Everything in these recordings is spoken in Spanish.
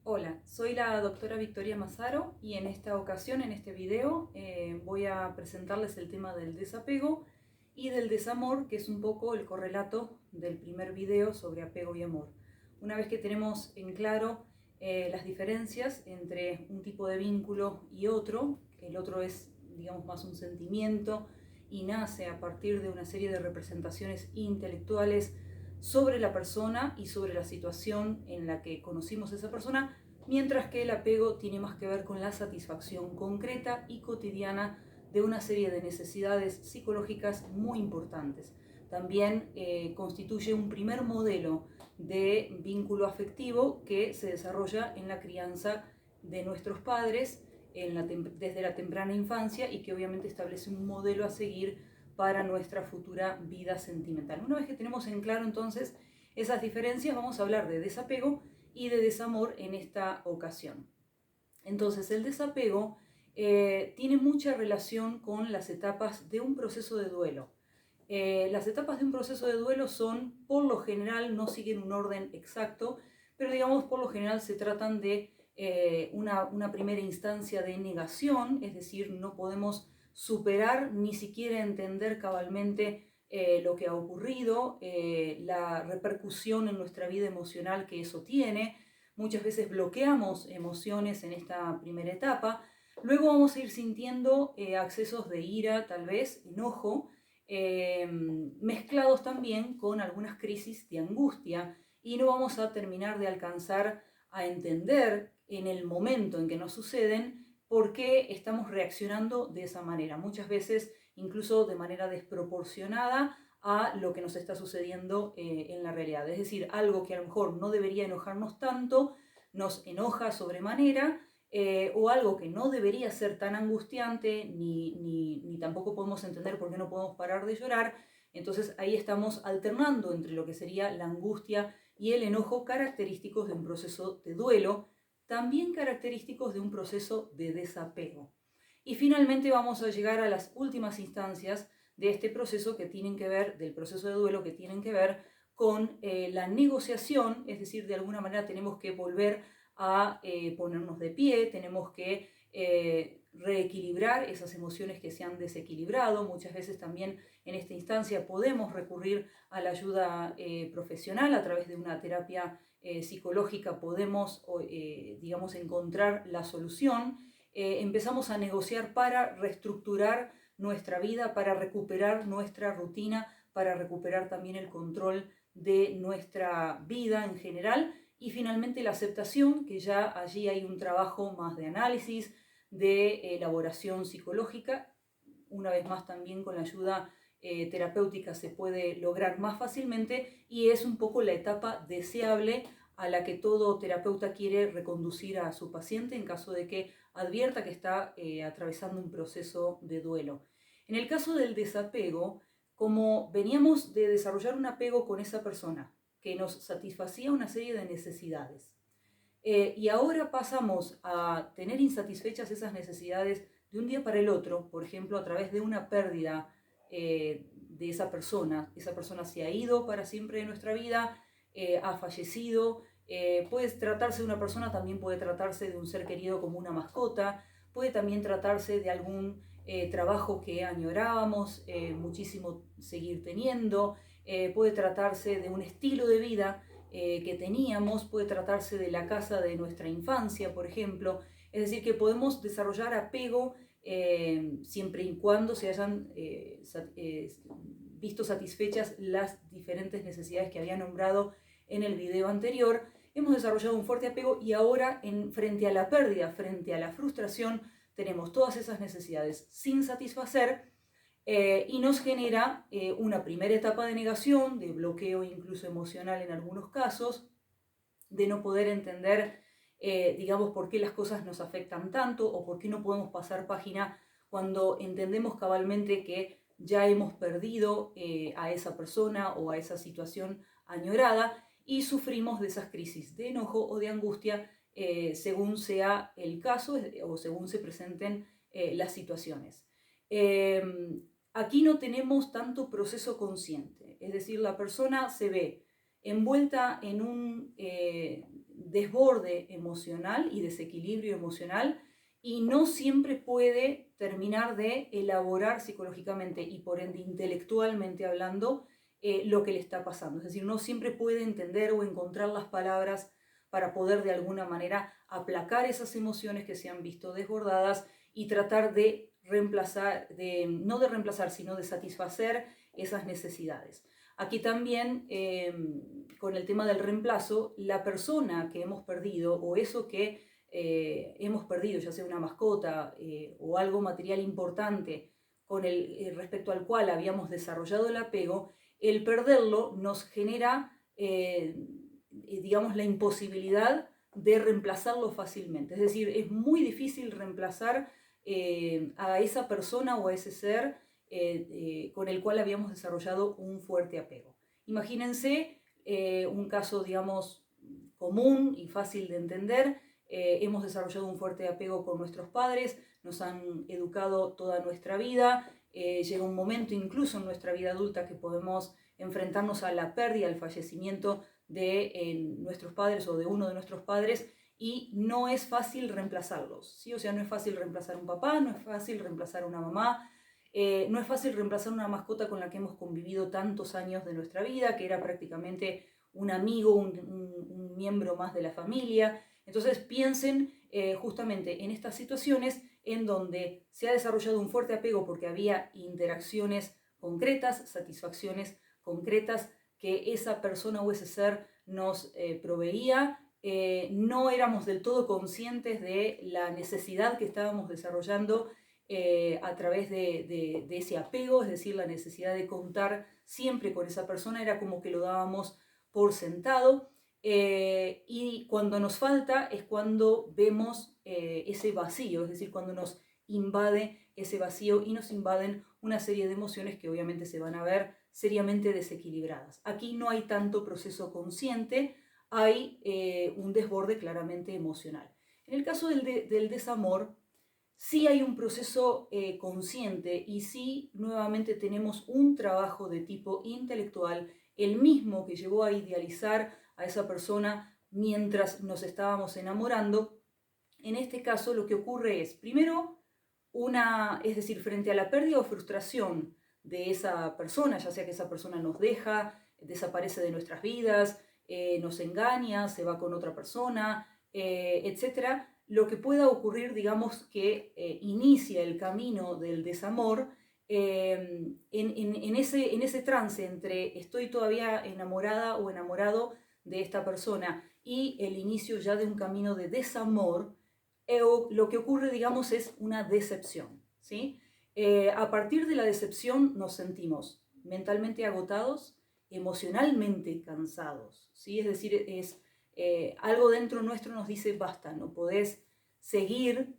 Hola, soy la doctora Victoria Massaro y en esta ocasión, en este video, voy a presentarles el tema del desapego y del desamor, que es un poco el correlato del primer video sobre apego y amor. Una vez que tenemos en claro las diferencias entre un tipo de vínculo y otro, que el otro es, digamos, más un sentimiento y nace a partir de una serie de representaciones intelectuales sobre la persona y sobre la situación en la que conocimos a esa persona, mientras que el apego tiene más que ver con la satisfacción concreta y cotidiana de una serie de necesidades psicológicas muy importantes. También constituye un primer modelo de vínculo afectivo que se desarrolla en la crianza de nuestros padres desde la temprana infancia y que obviamente establece un modelo a seguir para nuestra futura vida sentimental. Una vez que tenemos en claro entonces esas diferencias, vamos a hablar de desapego y de desamor en esta ocasión. Entonces, el desapego tiene mucha relación con las etapas de un proceso de duelo. Las etapas de un proceso de duelo son, por lo general, no siguen un orden exacto, pero digamos, por lo general se tratan de una primera instancia de negación, es decir, no podemos superar ni siquiera entender cabalmente lo que ha ocurrido, la repercusión en nuestra vida emocional que eso tiene. Muchas veces bloqueamos emociones en esta primera etapa. Luego vamos a ir sintiendo accesos de ira, tal vez, enojo, mezclados también con algunas crisis de angustia, y no vamos a terminar de alcanzar a entender en el momento en que nos suceden por qué estamos reaccionando de esa manera, muchas veces incluso de manera desproporcionada a lo que nos está sucediendo en la realidad. Es decir, algo que a lo mejor no debería enojarnos tanto, nos enoja sobremanera, o algo que no debería ser tan angustiante, ni tampoco podemos entender por qué no podemos parar de llorar. Entonces ahí estamos alternando entre lo que sería la angustia y el enojo, característicos de un proceso de duelo, también característicos de un proceso de desapego. Y finalmente vamos a llegar a las últimas instancias de este proceso que tienen que ver, del proceso de duelo, que tienen que ver con la negociación, es decir, de alguna manera tenemos que volver a ponernos de pie, tenemos que reequilibrar esas emociones que se han desequilibrado. Muchas veces también en esta instancia podemos recurrir a la ayuda profesional a través de una terapia psicológica, podemos, digamos, encontrar la solución. Empezamos a negociar para reestructurar nuestra vida, para recuperar nuestra rutina, para recuperar también el control de nuestra vida en general. Y finalmente la aceptación, que ya allí hay un trabajo más de análisis, de elaboración psicológica. Una vez más también con la ayuda terapéutica se puede lograr más fácilmente, y es un poco la etapa deseable a la que todo terapeuta quiere reconducir a su paciente en caso de que advierta que está atravesando un proceso de duelo. En el caso del desapego, como veníamos de desarrollar un apego con esa persona que nos satisfacía una serie de necesidades, y ahora pasamos a tener insatisfechas esas necesidades de un día para el otro, por ejemplo, a través de una pérdida de esa persona se ha ido para siempre de nuestra vida, ha fallecido, puede tratarse de una persona, también puede tratarse de un ser querido como una mascota, puede también tratarse de algún trabajo que añorábamos muchísimo seguir teniendo, puede tratarse de un estilo de vida que teníamos, puede tratarse de la casa de nuestra infancia, por ejemplo. Es decir, que podemos desarrollar apego siempre y cuando se hayan visto satisfechas las diferentes necesidades que había nombrado en el video anterior. Hemos desarrollado un fuerte apego y ahora frente a la pérdida, frente a la frustración, tenemos todas esas necesidades sin satisfacer, y nos genera una primera etapa de negación, de bloqueo incluso emocional en algunos casos, de no poder entender, digamos, por qué las cosas nos afectan tanto o por qué no podemos pasar página cuando entendemos cabalmente que ya hemos perdido a esa persona o a esa situación añorada, y sufrimos de esas crisis de enojo o de angustia según sea el caso o según se presenten las situaciones. Aquí no tenemos tanto proceso consciente, es decir, la persona se ve envuelta en un desborde emocional y desequilibrio emocional y no siempre puede terminar de elaborar psicológicamente y por ende intelectualmente hablando lo que le está pasando. Es decir, no siempre puede entender o encontrar las palabras para poder de alguna manera aplacar esas emociones que se han visto desbordadas y tratar de reemplazar, no de reemplazar, sino de satisfacer esas necesidades. Aquí también, con el tema del reemplazo, la persona que hemos perdido o eso que hemos perdido, ya sea una mascota o algo material importante respecto al cual habíamos desarrollado el apego, el perderlo nos genera, digamos, la imposibilidad de reemplazarlo fácilmente. Es decir, es muy difícil reemplazar a esa persona o a ese ser con el cual habíamos desarrollado un fuerte apego. Imagínense un caso, digamos, común y fácil de entender. Hemos desarrollado un fuerte apego con nuestros padres, nos han educado toda nuestra vida, llega un momento incluso en nuestra vida adulta que podemos enfrentarnos a la pérdida, al fallecimiento de nuestros padres o de uno de nuestros padres, y no es fácil reemplazarlos, ¿sí? O sea, no es fácil reemplazar un papá, no es fácil reemplazar una mamá, no es fácil reemplazar una mascota con la que hemos convivido tantos años de nuestra vida, que era prácticamente un amigo, un miembro más de la familia. Entonces piensen justamente en estas situaciones en donde se ha desarrollado un fuerte apego porque había interacciones concretas, satisfacciones concretas que esa persona o ese ser nos proveía. No éramos del todo conscientes de la necesidad que estábamos desarrollando a través de ese apego, es decir, la necesidad de contar siempre con esa persona, era como que lo dábamos por sentado. Y cuando nos falta es cuando vemos ese vacío, es decir, cuando nos invade ese vacío y nos invaden una serie de emociones que obviamente se van a ver seriamente desequilibradas. Aquí no hay tanto proceso consciente, hay un desborde claramente emocional. En el caso del desamor, sí hay un proceso consciente y sí nuevamente tenemos un trabajo de tipo intelectual, el mismo que llevó a idealizar a esa persona mientras nos estábamos enamorando. En este caso lo que ocurre es, primero, es decir, frente a la pérdida o frustración de esa persona, ya sea que esa persona nos deja, desaparece de nuestras vidas, nos engaña, se va con otra persona, etc., lo que pueda ocurrir, digamos, que inicia el camino del desamor en ese trance entre estoy todavía enamorada o enamorado de esta persona y el inicio ya de un camino de desamor, lo que ocurre, digamos, es una decepción, ¿sí? A partir de la decepción nos sentimos mentalmente agotados, emocionalmente cansados, ¿sí? Es decir, algo dentro nuestro nos dice, basta, no podés seguir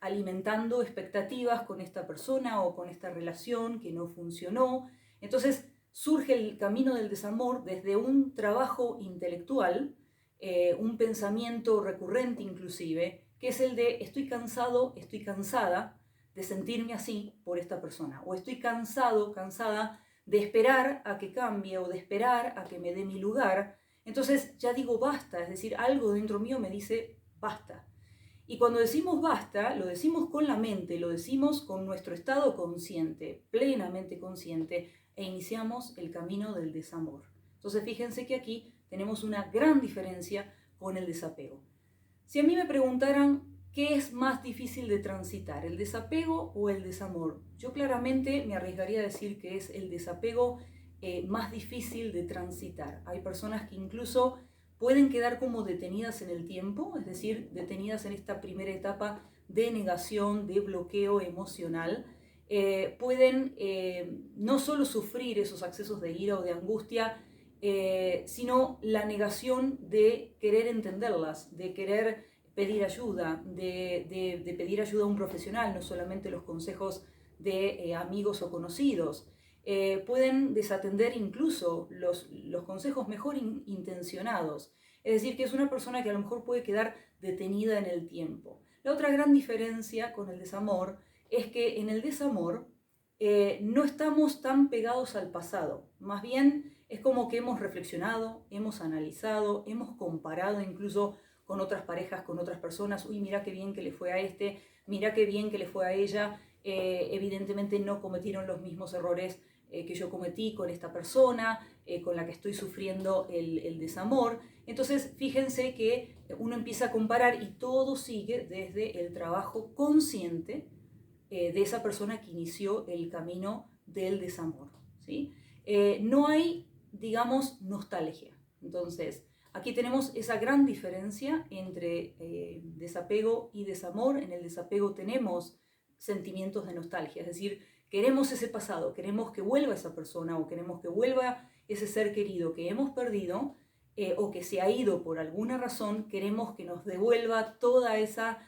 alimentando expectativas con esta persona o con esta relación que no funcionó. Entonces surge el camino del desamor desde un trabajo intelectual, un pensamiento recurrente inclusive, que es el de estoy cansado, estoy cansada de sentirme así por esta persona, o estoy cansado, cansada de esperar a que cambie o de esperar a que me dé mi lugar. Entonces ya digo basta, es decir, algo dentro mío me dice basta. Y cuando decimos basta, lo decimos con la mente, lo decimos con nuestro estado consciente, plenamente consciente, e iniciamos el camino del desamor. Entonces fíjense que aquí tenemos una gran diferencia con el desapego. Si a mí me preguntaran qué es más difícil de transitar, el desapego o el desamor, yo claramente me arriesgaría a decir que es el desapego más difícil de transitar. Hay personas que incluso pueden quedar como detenidas en el tiempo, es decir, detenidas en esta primera etapa de negación, de bloqueo emocional. Pueden no solo sufrir esos accesos de ira o de angustia, sino la negación de querer entenderlas, de querer pedir ayuda, de pedir ayuda a un profesional, no solamente los consejos de amigos o conocidos. Pueden desatender incluso los consejos mejor intencionados. Es decir, que es una persona que a lo mejor puede quedar detenida en el tiempo. La otra gran diferencia con el desamor es que en el desamor no estamos tan pegados al pasado. Más bien Es como que hemos reflexionado, hemos analizado, hemos comparado incluso con otras parejas, con otras personas. Uy, mira qué bien que le fue a este, mira qué bien que le fue a ella. Evidentemente no cometieron los mismos errores que yo cometí con esta persona, con la que estoy sufriendo el desamor. Entonces, fíjense que uno empieza a comparar y todo sigue desde el trabajo consciente de esa persona que inició el camino del desamor, ¿sí? No hay, digamos, nostalgia. Entonces, aquí tenemos esa gran diferencia entre desapego y desamor. En el desapego tenemos sentimientos de nostalgia, es decir, queremos ese pasado, queremos que vuelva esa persona o queremos que vuelva ese ser querido que hemos perdido o que se ha ido por alguna razón, queremos que nos devuelva toda esa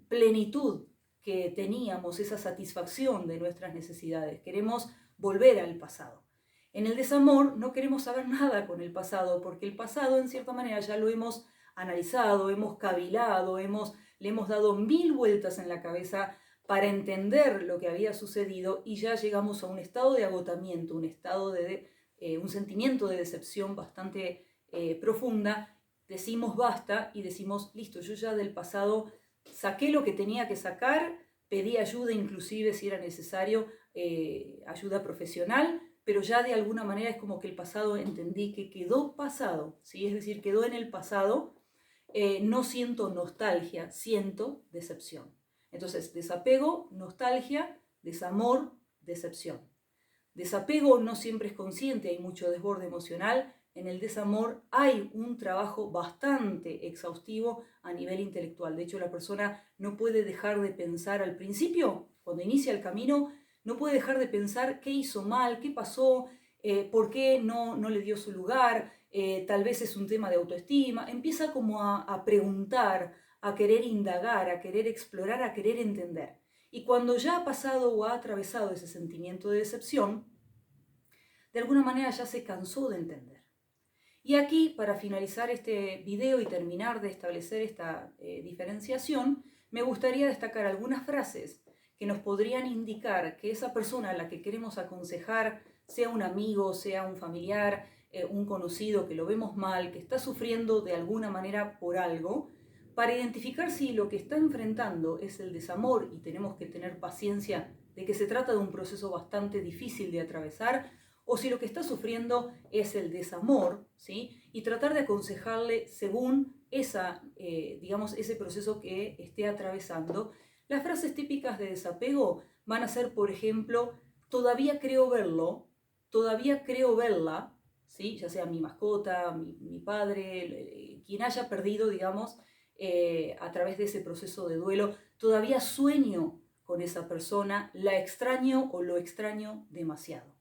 plenitud que teníamos, esa satisfacción de nuestras necesidades. Queremos volver al pasado. En el desamor no queremos saber nada con el pasado, porque el pasado en cierta manera ya lo hemos analizado, hemos cavilado, le hemos dado 1000 vueltas en la cabeza para entender lo que había sucedido y ya llegamos a un estado de agotamiento, un sentimiento de decepción bastante profunda. Decimos basta y decimos listo, yo ya del pasado saqué lo que tenía que sacar, pedí ayuda inclusive si era necesario, ayuda profesional, pero ya de alguna manera es como que el pasado entendí que quedó pasado, ¿sí? Es decir, quedó en el pasado, no siento nostalgia, siento decepción. Entonces, desapego, nostalgia, desamor, decepción. Desapego no siempre es consciente, hay mucho desborde emocional. En el desamor hay un trabajo bastante exhaustivo a nivel intelectual. De hecho, la persona no puede dejar de pensar al principio, cuando inicia el camino, no puede dejar de pensar qué hizo mal, qué pasó, por qué no le dio su lugar, tal vez es un tema de autoestima. Empieza como a preguntar, a querer indagar, a querer explorar, a querer entender. Y cuando ya ha pasado o ha atravesado ese sentimiento de decepción, de alguna manera ya se cansó de entender. Y aquí, para finalizar este video y terminar de establecer esta diferenciación, me gustaría destacar algunas frases que nos podrían indicar que esa persona a la que queremos aconsejar, sea un amigo, sea un familiar, un conocido que lo vemos mal, que está sufriendo de alguna manera por algo, para identificar si lo que está enfrentando es el desamor y tenemos que tener paciencia de que se trata de un proceso bastante difícil de atravesar, o si lo que está sufriendo es el desamor, ¿sí? Y tratar de aconsejarle según ese proceso que esté atravesando. Las frases típicas de desapego van a ser, por ejemplo, todavía creo verlo, todavía creo verla, ¿sí? Ya sea mi mascota, mi padre, quien haya perdido, digamos, a través de ese proceso de duelo, todavía sueño con esa persona, la extraño o lo extraño demasiado.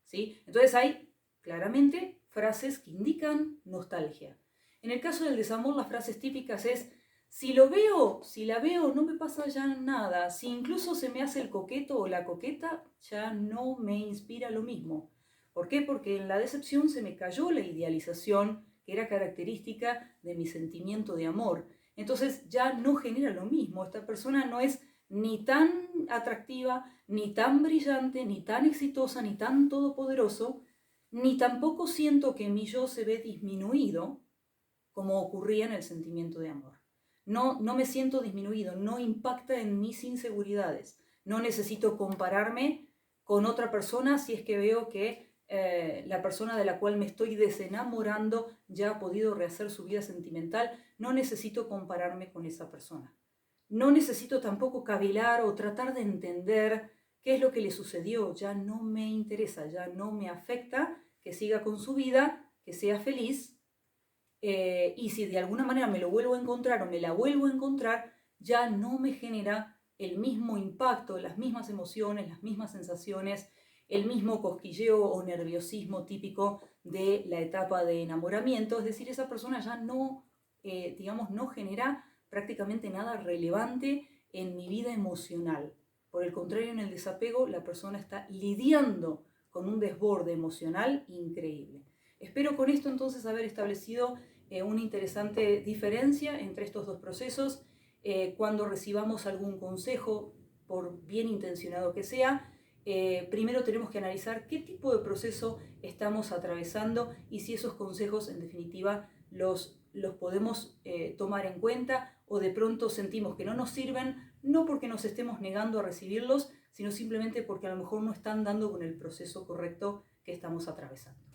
¿Sí? Entonces hay claramente frases que indican nostalgia. En el caso del desamor, las frases típicas es, si la veo, no me pasa ya nada. Si incluso se me hace el coqueto o la coqueta, ya no me inspira lo mismo. ¿Por qué? Porque en la decepción se me cayó la idealización que era característica de mi sentimiento de amor. Entonces ya no genera lo mismo. Esta persona no es ni tan atractiva, ni tan brillante, ni tan exitosa, ni tan todopoderoso, ni tampoco siento que mi yo se ve disminuido, como ocurría en el sentimiento de amor. No me siento disminuido, no impacta en mis inseguridades. No necesito compararme con otra persona si es que veo que la persona de la cual me estoy desenamorando ya ha podido rehacer su vida sentimental. No necesito compararme con esa persona. No necesito tampoco cavilar o tratar de entender qué es lo que le sucedió. Ya no me interesa, ya no me afecta, que siga con su vida, que sea feliz. Y si de alguna manera me lo vuelvo a encontrar o me la vuelvo a encontrar, ya no me genera el mismo impacto, las mismas emociones, las mismas sensaciones, el mismo cosquilleo o nerviosismo típico de la etapa de enamoramiento. Es decir, esa persona ya no genera prácticamente nada relevante en mi vida emocional. Por el contrario, en el desapego, la persona está lidiando con un desborde emocional increíble. Espero con esto entonces haber establecido una interesante diferencia entre estos dos procesos. Cuando recibamos algún consejo, por bien intencionado que sea, primero tenemos que analizar qué tipo de proceso estamos atravesando y si esos consejos en definitiva los podemos tomar en cuenta, o de pronto sentimos que no nos sirven, no porque nos estemos negando a recibirlos, sino simplemente porque a lo mejor no están dando con el proceso correcto que estamos atravesando.